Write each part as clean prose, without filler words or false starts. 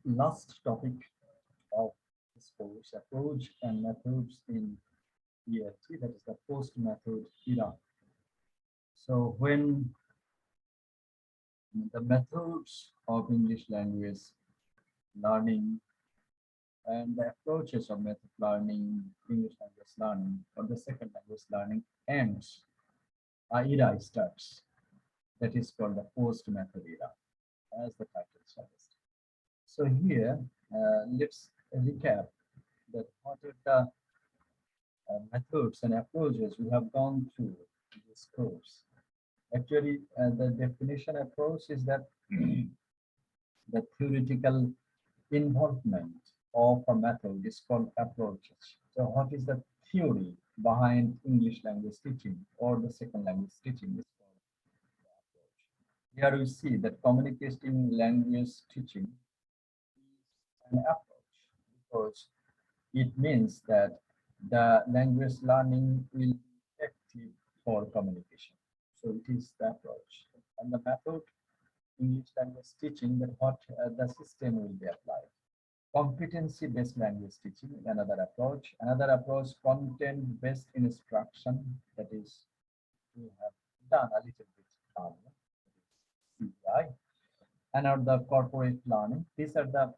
Last topic of this course, approach and methods in ELT, that is the post-method era. So when the methods of English language learning and the approaches of method learning, English language learning, or the second language learning ends, era starts. That is called the post-method era, as the title suggests. So here, let's recap that what are the methods and approaches we have gone through this course. Actually, the definition approach is that the theoretical involvement of a method is called approaches. So what is the theory behind English language teaching or the second language teaching is called the approach. Here we see that communicating language teaching is an approach because it means that the language learning will be active for communication. So it is the approach. And the method, English language teaching, that what the system will be applied. Competency-based language teaching, another approach. Another approach, content-based instruction, that is, we have done a little bit CBI. Another corporate learning. These are the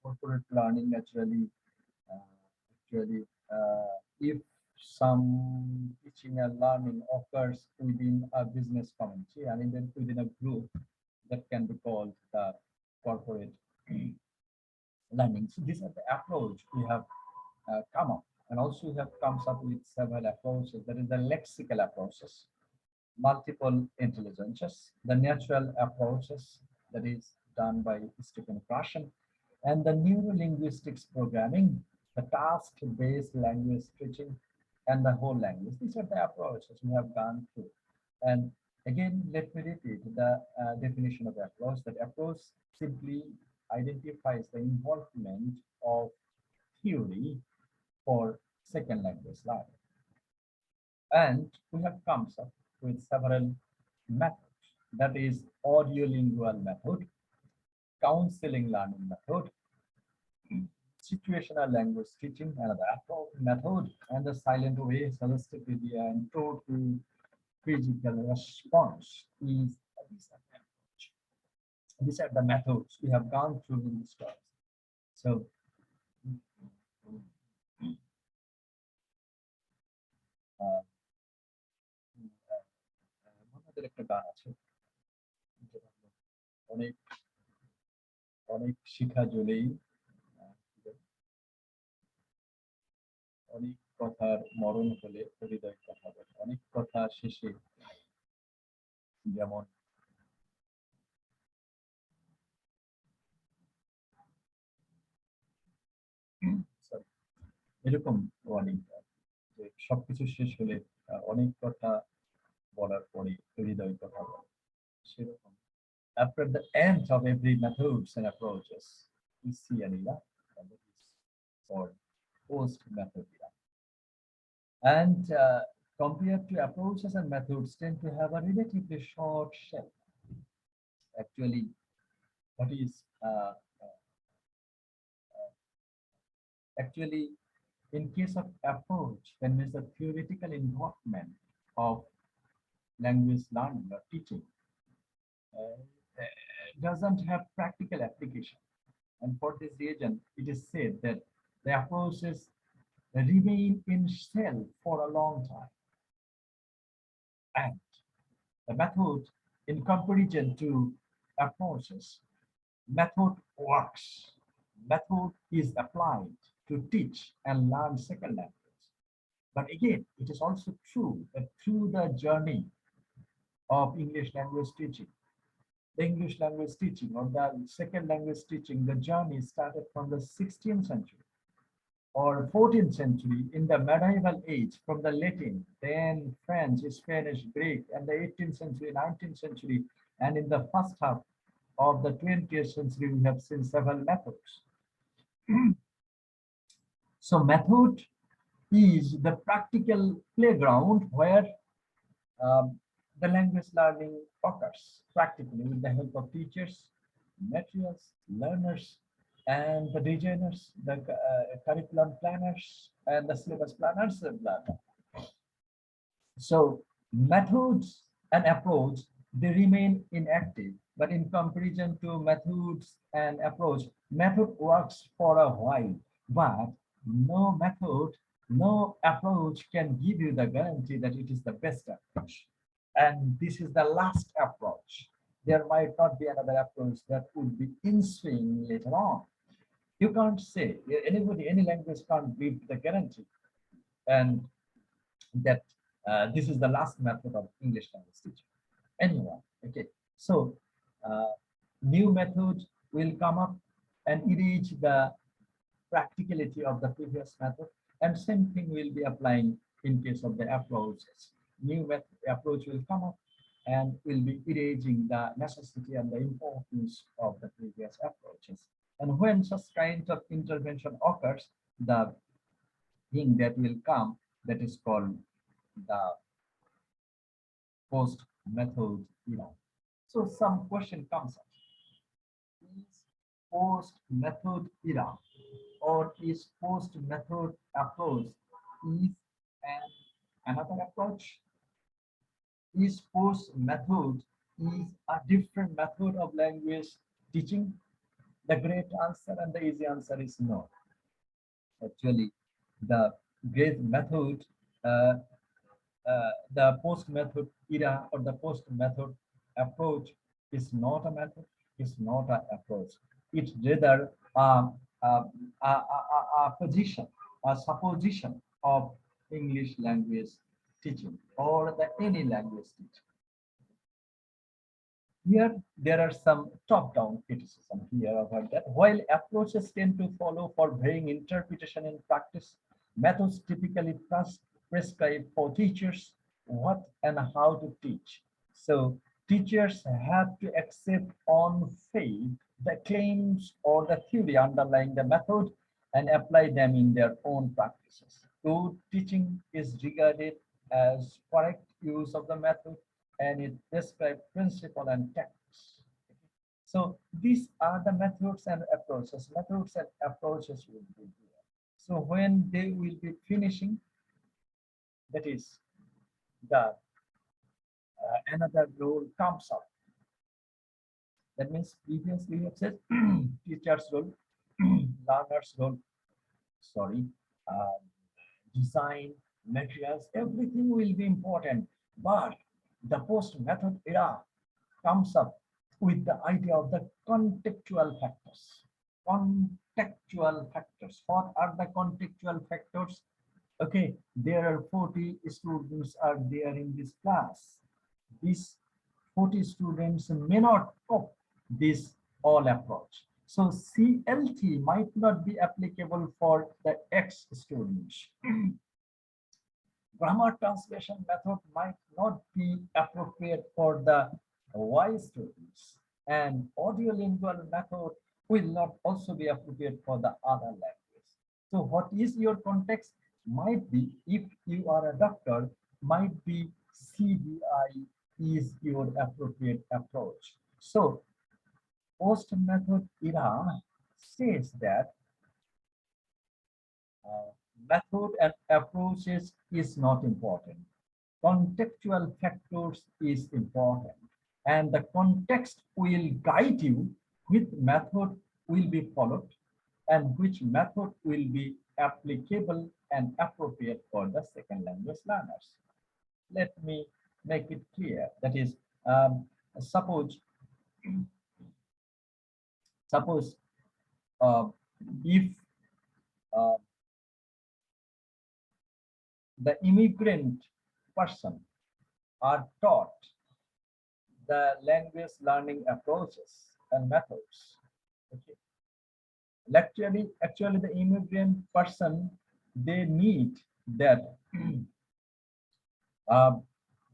corporate learning naturally. If some teaching and learning occurs within a business community, I mean, then within a group, that can be called the corporate learning. So these are the approach we have come up, and also we have comes up with several approaches. That is the lexical approaches, multiple intelligences, the natural approaches that is done by Stephen Krashen, and the neuro-linguistics programming, the task-based language teaching, and the whole language. These are the approaches we have gone through. And again, let me repeat the definition of approach. That approach simply identifies the involvement of theory for second language learning. And we have come up with several methods. That is audiolingual method, counseling learning method, situational language teaching, another method, and the silent way, suggestivity, and intro to physical response is these are the methods we have gone through in this course. So আমাদের একটা গান আছে অনেক অনেক শিখা জ্বলেই অনেক কথার মরণ হলে হৃদয় কথা বলে, অনেক কথা শেষে যেমন এরকম ওয়ার্নিং যে সবকিছু শেষ হলে অনেক কথা বলার পরে হৃদয় কথা বলে, সেরকম after the end of every methods and approaches we see an era that is called post method era. And compared to approaches and methods tend to have a relatively short shelf. Actually, what is actually in case of approach, when there's a theoretical involvement of language learning or teaching, doesn't have practical application. And for this reason, it is said that the approaches remain in shell for a long time. And the method, in comparison to approaches, method works. Method is applied to teach and learn second language. But again, it is also true that through the journey of English language teaching, the English language teaching or the second language teaching, the journey started from the 16th century or 14th century in the medieval age, from the Latin, then French, Spanish, Greek, and the 18th century, 19th century, and in the first half of the 20th century, we have seen several methods. So method is the practical playground where the language learning occurs practically with the help of teachers materials, learners, and the designers, the curriculum planners, and the syllabus planners, and blah, blah. So methods and approach, they remain inactive, but in comparison to methods and approach, method works for a while, but no method, no approach can give you the guarantee that it is the best approach. And this is the last approach. There might not be another approach that would be in swing later on. You can't say, anybody, any language can't give the guarantee. And that this is the last method of English language teaching. Anyway, okay. So new methods will come up and erase the practicality of the previous method, and same thing will be applying in case of the approaches. New method approach will come up and will be erasing the necessity and the importance of the previous approaches. And when such kind of intervention occurs, the thing that will come, that is called the post method era. So some question comes up: is post method era or is post method approach is another approach? Is post method is a different method of language teaching? The great answer and the easy answer is no. Actually, the great method, the post method era or the post method approach is not a method, is not an approach. It's rather a position, a supposition of English language teaching or the any language teaching. Here, there are some top-down criticism here about that. While approaches tend to follow for varying interpretation in practice, methods typically prescribe for teachers what and how to teach. So teachers have to accept on faith the claims or the theory underlying the method and apply them in their own practices. Good teaching is regarded as correct use of the method, and it describes principle and tactics. So these are the methods and approaches. Methods and approaches will be here. So when they will be finishing, that is the another role comes up. That means previously we have said teacher's role, learner's role, sorry, design, materials, everything will be important. But the post method era comes up with the idea of the contextual factors. Contextual factors. What are the contextual factors? Okay, there are 40 students are there in this class. These 40 students may not cope this all approach. So CLT might not be applicable for the X students. Grammar translation method might not be appropriate for the Y students, and audiolingual method will not also be appropriate for the other language. So what is your context? Might be, if you are a doctor, might be CDI is your appropriate approach. So post method era says that method and approaches is not important. Contextual factors is important, and the context will guide you which method will be followed and which method will be applicable and appropriate for the second language learners. Let me make it clear. That is, suppose if the immigrant person are taught the language learning approaches and methods. Okay. Actually, the immigrant person, they need that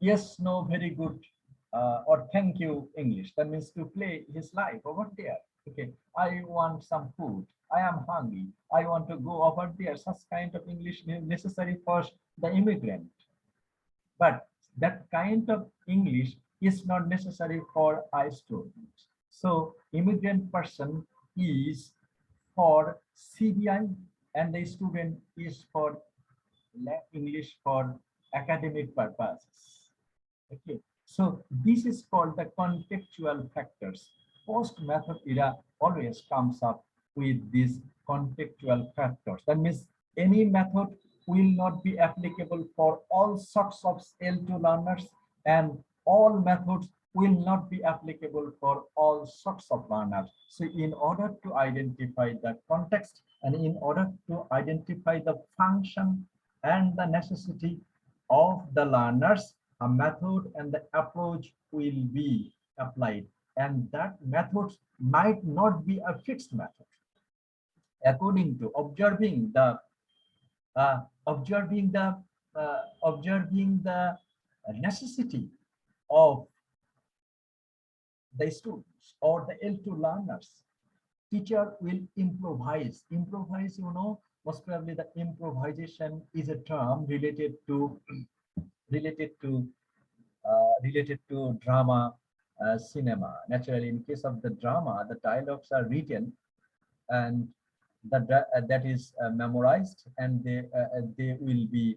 yes, no, very good, or thank you English. That means to play his life over there. Okay, I want some food. I am hungry. I want to go over there. Such kind of English is necessary for the immigrant. But that kind of English is not necessary for I students. So immigrant person is for CBI and the student is for English for academic purposes. Okay, so this is called the contextual factors. Post method era always comes up with these contextual factors. That means any method will not be applicable for all sorts of L2 learners, and all methods will not be applicable for all sorts of learners. So in order to identify the context and in order to identify the function and the necessity of the learners, a method and the approach will be applied, and that method might not be a fixed method. According to uh, observing the observing the necessity of the students or the L2 learners, teacher will improvise. Improvise, most probably the improvisation is a term related to related to drama, cinema. Naturally, in case of the drama, the dialogues are written and that is memorized, and they will be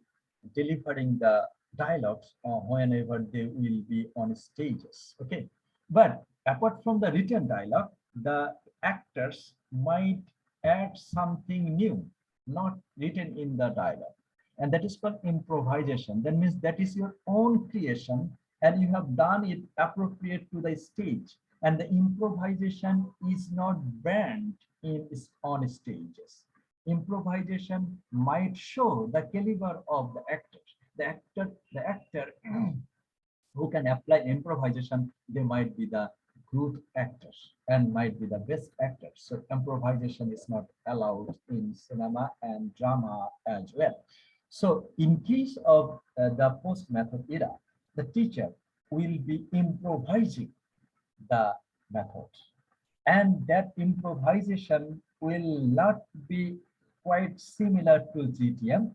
delivering the dialogues whenever they will be on stages. Okay, but apart from the written dialogue, the actors might add something new, not written in the dialogue, and that is called improvisation. That means that is your own creation and you have done it appropriate to the stage, and the improvisation is not banned on stages. Improvisation might show the caliber of the actor. The actor who can apply improvisation, they might be the good actors and might be the best actors. So improvisation is not allowed in cinema and drama as well. So in case of the post method era, the teacher will be improvising the method, and that improvisation will not be quite similar to GTM,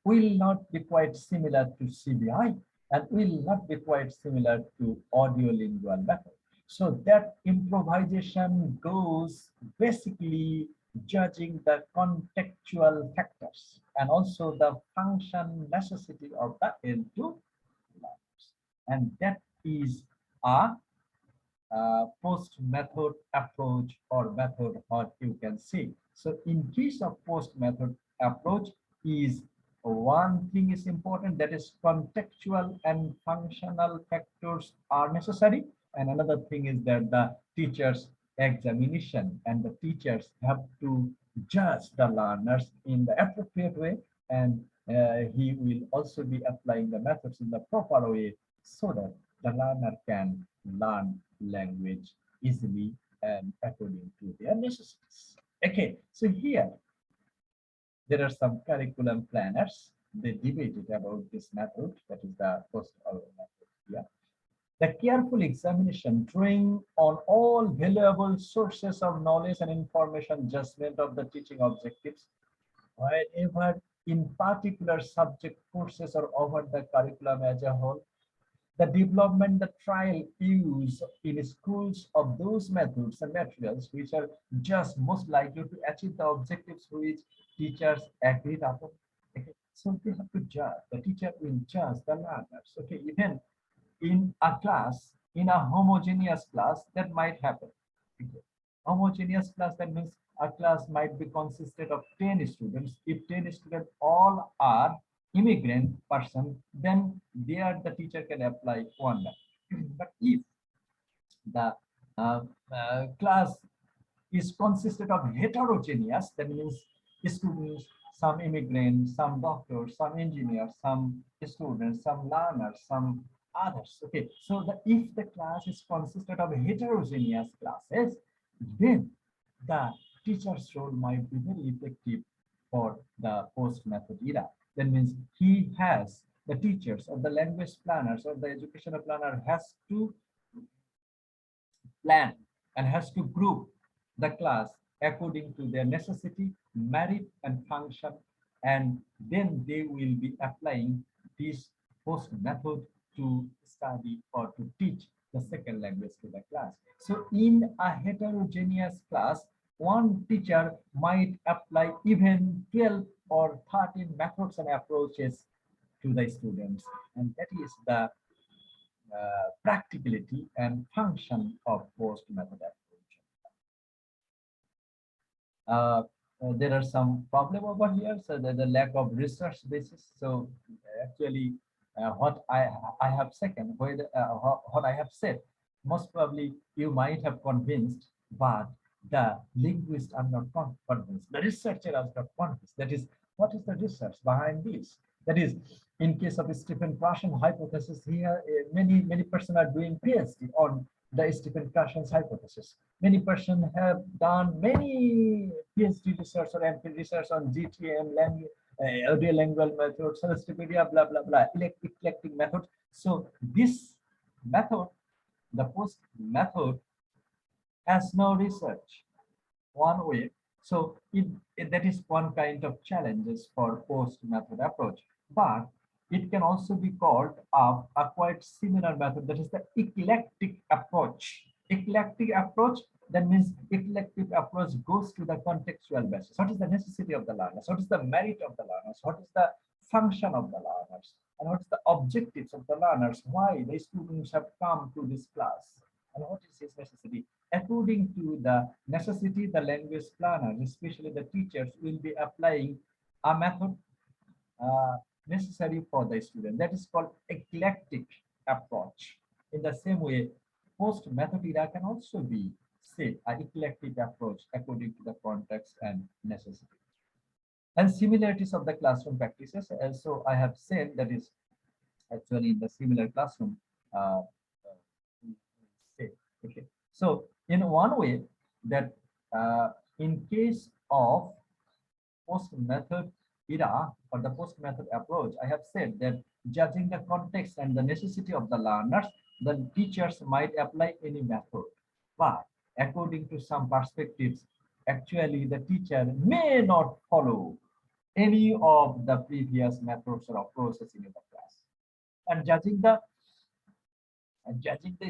will not be quite similar to CBI, and will not be quite similar to audiolingual method. So that improvisation goes basically judging the contextual factors and also the function necessity of the L2 learners. And that is a post method approach or method, or you can say. So in case of post method approach, is one thing is important, that is contextual and functional factors are necessary, and another thing is that the teachers examination and the teachers have to judge the learners in the appropriate way, and he will also be applying the methods in the proper way so that the learner can learn language easily and according to their necessities. Okay, so here there are some curriculum planners. They debated about this method, that is the first method here. The careful examination, drawing on all valuable sources of knowledge and information, judgment of the teaching objectives, wherever in particular subject courses or over the curriculum as a whole, the development, the trial use in schools of those methods and materials which are just most likely to achieve the objectives which teachers agreed upon. Okay. So they have to judge, the teacher will judge the learners. Okay, even in a class, in a homogeneous class, that might happen. Okay. Homogeneous class, that means a class might be consisted of 10 students. If 10 students all are immigrant person, then there the teacher can apply one method. But if the class is consisted of heterogeneous, that means students, some immigrants, some doctors, some engineers, some students, some learners, some others. Okay, so if the class is consisted of heterogeneous classes, then the teacher's role might be very effective for the post method era. That means the teachers or the language planners or the educational planner has to plan and has to group the class according to their necessity, merit, and function, and then they will be applying this post method to study or to teach the second language to the class. So in a heterogeneous class, one teacher might apply even 12 or 13 methods and approaches to the students. And that is the practicality and function of post method approach. There are some problem over here. So the lack of research basis. So actually, what I have second, what I have said, most probably you might have convinced, but the linguists are not convinced. The researcher is not convinced. That is, what is the research behind this? That is, in case of Stephen Krashen hypothesis, here many person are doing PhD on the Stephen Krashen's hypothesis. Many persons have done many PhD research or MP research on GTM, language, audio language methods, Celestipedia, blah, blah, blah, eclectic method. So this method, the post method, has no research one way. So that is one kind of challenges for post method approach. But it can also be called a quite similar method, that is the eclectic approach. Eclectic approach, that means eclectic approach goes to the contextual basis. What is the necessity of the learners? What is the merit of the learners? What is the function of the learners? And what is the objectives of the learners? Why the students have come to this class? And what is his necessity? According to the necessity, the language planners, especially the teachers, will be applying a method necessary for the student. That is called eclectic approach. In the same way, post method era can also be, say, an eclectic approach according to the context and necessity. And similarities of the classroom practices. Also, I have said that is actually in the similar classroom. Okay. So in one way that in case of post method era or the post method approach, I have said that judging the context and the necessity of the learners, the teachers might apply any method. But according to some perspectives, actually the teacher may not follow any of the previous methods or approaches in the class. And judging the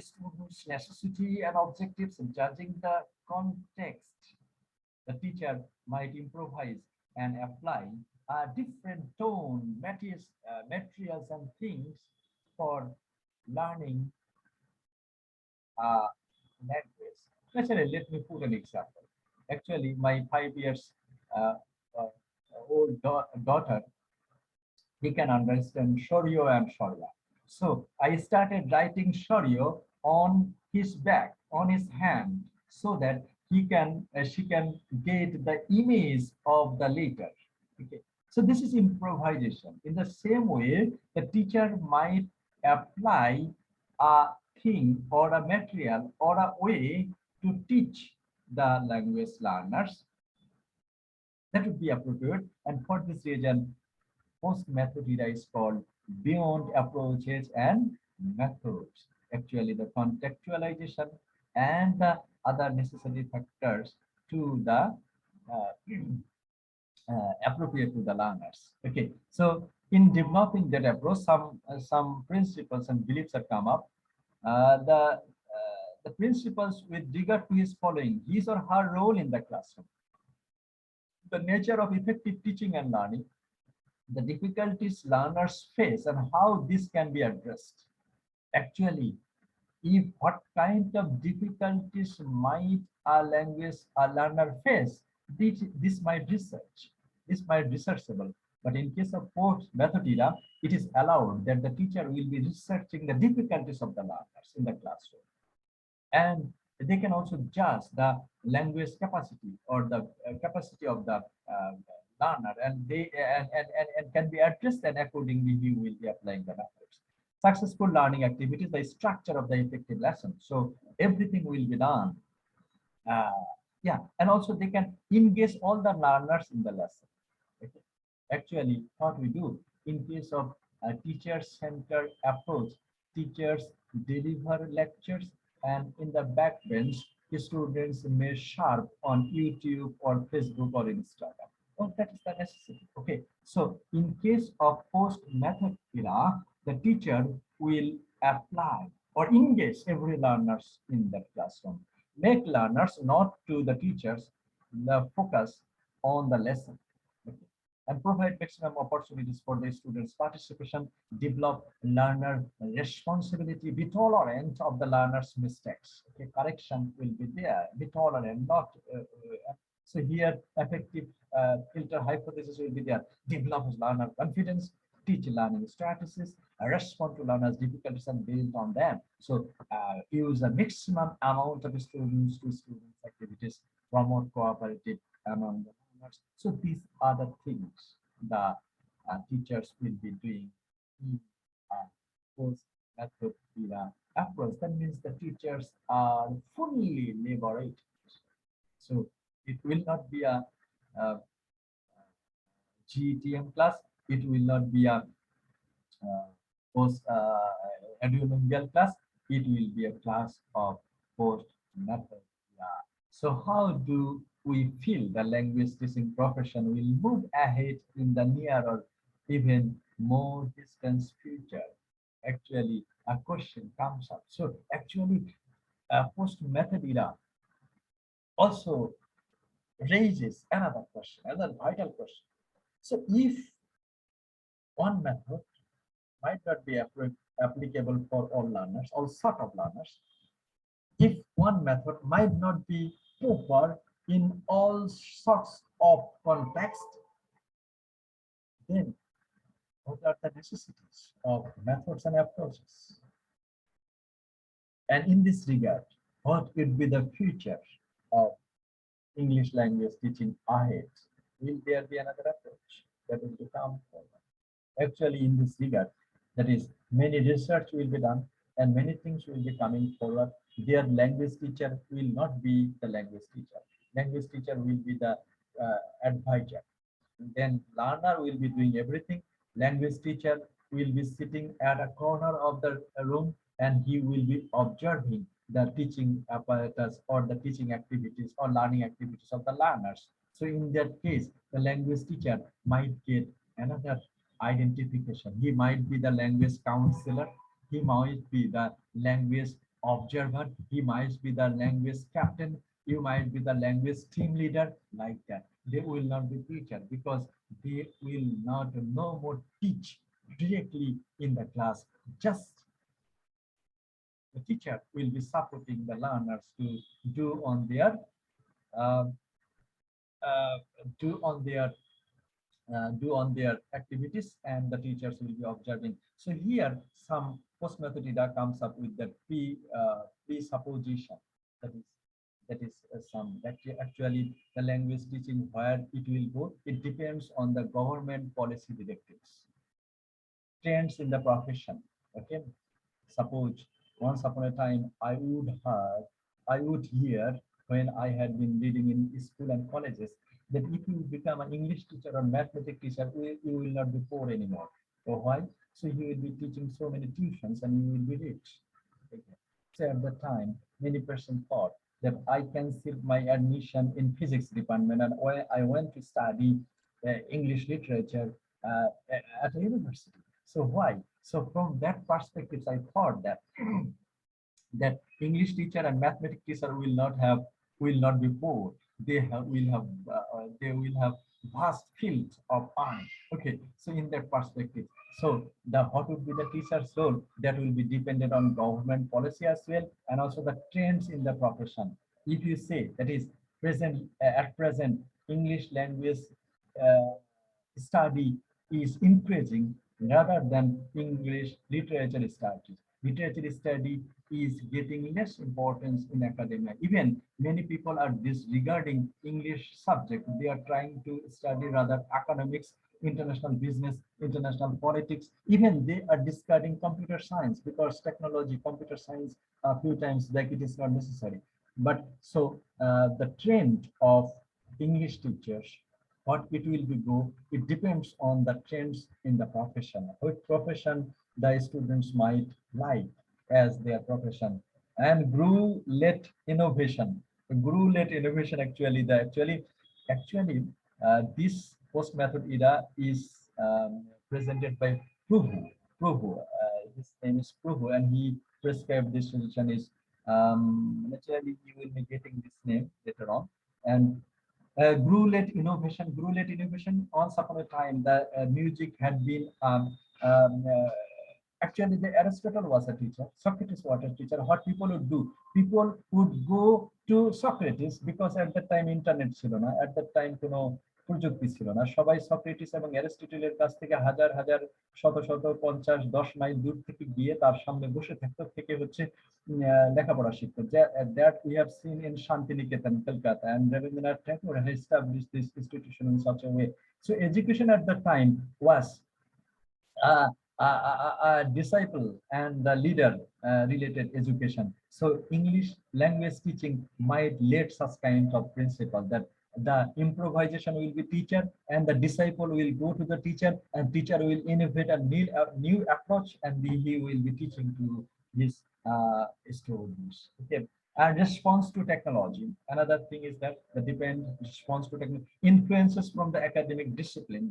student's necessity and objectives, and judging the context, the teacher might improvise and apply a different tone, materials and things for learning language. Actually, let me put an example. Actually, my 5 years uh, uh, old daughter, he can understand Shoryo and Shorya. So I started writing Shoryo on his back, on his hand, so that she can get the image of the letter. Okay. So this is improvisation. In the same way, the teacher might apply a thing or a material or a way to teach the language learners. That would be appropriate. And for this reason, post method era is called beyond approaches and methods. Actually, the contextualization and the other necessary factors to the appropriate to the learners. Okay, so in developing that approach, some principles and beliefs have come up. The principles with regard to his following his or her role in the classroom, the nature of effective teaching and learning, the difficulties learners face and how this can be addressed. Actually, if what kind of difficulties might a learner face, this might researchable. But in case of post method era, it is allowed that the teacher will be researching the difficulties of the learners in the classroom. And they can also judge the language capacity or the capacity of the learner, and can be addressed, and accordingly he will be applying the methods. Successful learning activities, the structure of the effective lesson. So everything will be done. Yeah, and also they can engage all the learners in the lesson. Okay. Actually, what we do in case of a teacher-centered approach, teachers deliver lectures, and in the backbench, students may sharp on YouTube or Facebook or Instagram. Oh, that is the necessity. Okay, so in case of post method era, the teacher will apply or engage every learners in that classroom. Make learners, not to the teachers, the focus on the lesson. Okay. And provide maximum opportunities for the students' participation, develop learner responsibility, be tolerant of the learner's mistakes. Okay, correction will be there, be tolerant, not so here effective filter hypothesis will be there. Develop learner confidence, teach learning strategies, respond to learners' difficulties and build on them. So use a maximum amount of students to students activities, promote cooperative among the learners. So these are the things the teachers will be doing in post method era approach. That means the teachers are fully liberated. So it will not be a, GTM class. It will not be a post educational class. It will be a class of post method. Yeah. So how do we feel the language teaching profession will move ahead in the near or even more distant future? Actually, a question comes up. So actually, post method era also raises another question, another vital question. So if one method might not be applicable for all learners, all sort of learners, if one method might not be proper in all sorts of context, then what are the necessities of methods and approaches? And in this regard, what would be the future of English language teaching ahead? Will there be another approach that will become forward? Actually, in this regard, that is, many research will be done and many things will be coming forward. Their language teacher will not be the language teacher. Language teacher will be the advisor. Then learner will be doing everything. Language teacher will be sitting at a corner of the room and he will be observing the teaching apparatus or the teaching activities or learning activities of the learners. So in that case, the language teacher might get another identification. He might be the language counselor. He might be the language observer. He might be the language captain. You might be the language team leader, like that. They will not be teacher because they will not no more teach directly in the class. Just the teacher will be supporting the learners to do on their uh, uh, do on their do on their activities, and the teachers will be observing. So here some post method data comes up with the presupposition. That is some actually the language teaching where it will go. It depends on the government policy directives, trends in the profession. Okay, suppose once upon a time I would hear when I had been reading in school and colleges that if you become an English teacher or mathematics teacher, you will not be poor anymore. So why? So you will be teaching so many tuitions and you will be rich. Okay. So at the time, many persons thought that I canceled my admission in physics department and I went to study English literature at a university. So why? So from that perspective, I thought that that English teacher and mathematics teacher will not be poor. They will have vast fields of earning. Okay, so in that perspective, so the what would be the teacher's role, that will be dependent on government policy as well, and also the trends in the profession. If you say that is present at present English language uh, study is increasing rather than English literature studies. Literature study is getting less importance in academia. Even many people are disregarding English subject. They are trying to study rather economics, international business, international politics. Even they are discarding computer science because technology, computer science, a few times like it is not necessary. But so the trend of English teachers, what it will be go, it depends on the trends in the profession. Which profession the students might like as their profession. And grew-led innovation. Grew-led innovation actually this post method era is presented by Prabhu. His name is Prabhu, and he prescribed distribution is naturally you will be getting this name later on. And grew-led innovation. Once upon a time, the music had been actually the Aristotle was a teacher, Socrates was a teacher. What people would do, people would go to Socrates because at that time internet ছিল না, at that time কোনো প্রযুক্তি ছিল না, সবাই Socrates এবং অ্যারিস্টটলের কাছ থেকে হাজার হাজার শত শত 50-10 মাইল দূর থেকে গিয়ে তার সামনে বসে থাকতো, থেকে হচ্ছে লেখাপড়া শিখতো। That we have seen in Shantiniketan, Kolkata, and Rabindranath Tagore has established this institution in such a way. So education at that time was uh, a disciple and the leader related education. So English language teaching might lead such kind of principle that the improvisation will be teacher and the disciple will go to the teacher and teacher will innovate a new approach and he will be teaching to his students. Okay. And response to technology. Another thing is that the response to technology influences from the academic discipline.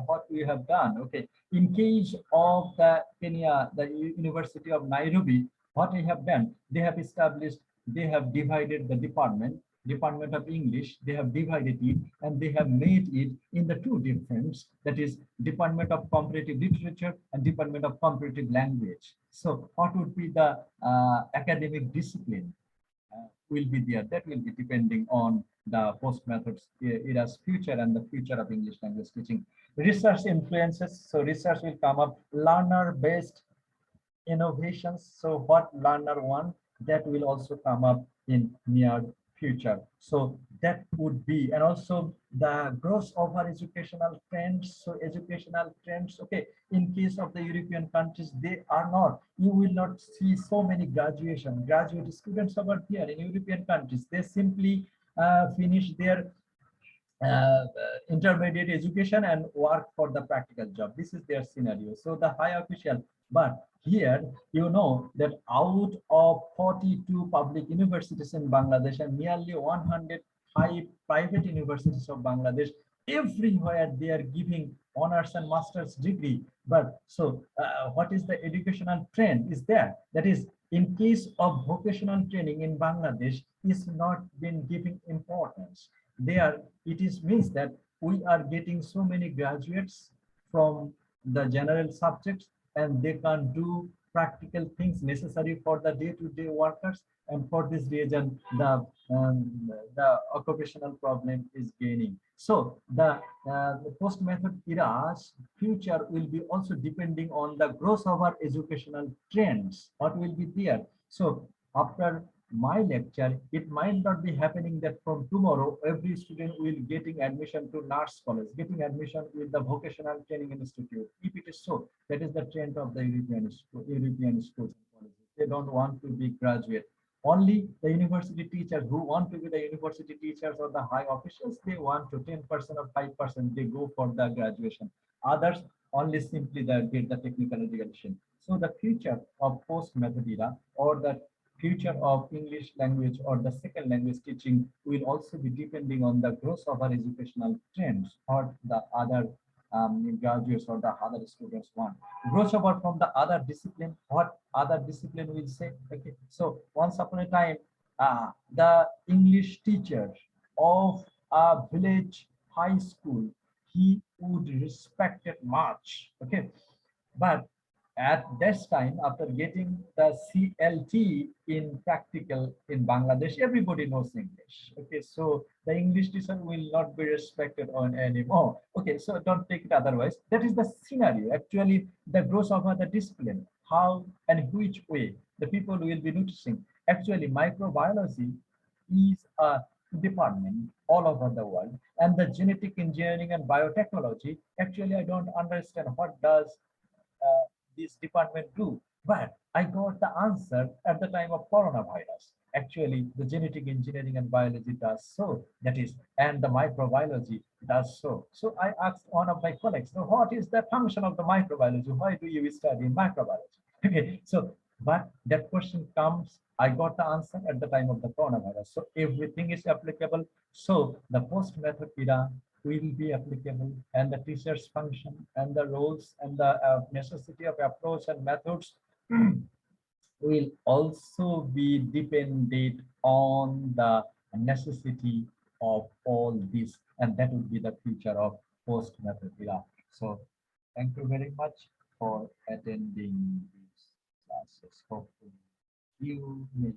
What we have done. Okay, in case of the Kenya, the University of Nairobi, what they have done, they have established, they have divided the department of English, they have divided it and they have made it in the two different, that is Department of Comparative Literature and Department of Comparative Language. So what would be the academic discipline will be there? That will be depending on the post methods era's future and the future of English language teaching. Research influences, so research will come up, learner based innovations. So what learner want, that will also come up in near future. So that would be, and also the growth of our educational trends. So educational trends, okay, in case of the European countries, they are not, you will not see so many graduate students over here in European countries. They simply finish their intermediate education and work for the practical job. This is their scenario. So the high official, but here you know that out of 42 public universities in Bangladesh and nearly 105 private universities of Bangladesh, everywhere they are giving honors and master's degree. But so what is the educational trend is there, that is in case of vocational training in Bangladesh is not been giving importance. There it is means that we are getting so many graduates from the general subjects and they can do practical things necessary for the day-to-day workers, and for this reason the occupational problem is gaining. So the post method era's future will be also depending on the growth of our educational trends, what will be there. So after my lecture, it might not be happening that from tomorrow every student will getting admission to nurse college, getting admission with the vocational training institute. If it is so, that is the trend of the European schools and colleges. They don't want to be graduate. Only the university teachers who want to be the university teachers or the high officials, they want to 10% or 5%, they go for the graduation. Others only simply get the technical education. So the future of post method era or the future of English language or the second language teaching will also be depending on the growth of our educational trends or the other graduates or the other students want. Growth over from the other discipline, what other discipline will say. Okay, so once upon a time, the English teacher of a village high school, he would respect it much. Okay, but at this time, after getting the CLT in practical in Bangladesh, everybody knows English. Okay, so the English teacher will not be respected on anymore. Okay, so don't take it otherwise. That is the scenario. Actually, the growth of the discipline, how and which way the people will be noticing. Actually, microbiology is a department all over the world, and the genetic engineering and biotechnology. Actually, I don't understand what does this department do, but I got the answer at the time of coronavirus. Actually, the genetic engineering and biology does so, that is, and the microbiology does so. So I asked one of my colleagues, so what is the function of the microbiology? Why do you study microbiology? Okay, so but that question comes, I got the answer at the time of the coronavirus. So everything is applicable. So the post method era will be applicable, and the teacher's function and the roles and the necessity of approach and methods will also be dependent on the necessity of all this, and that will be the future of post method era. So thank you very much for attending these classes. Hopefully you may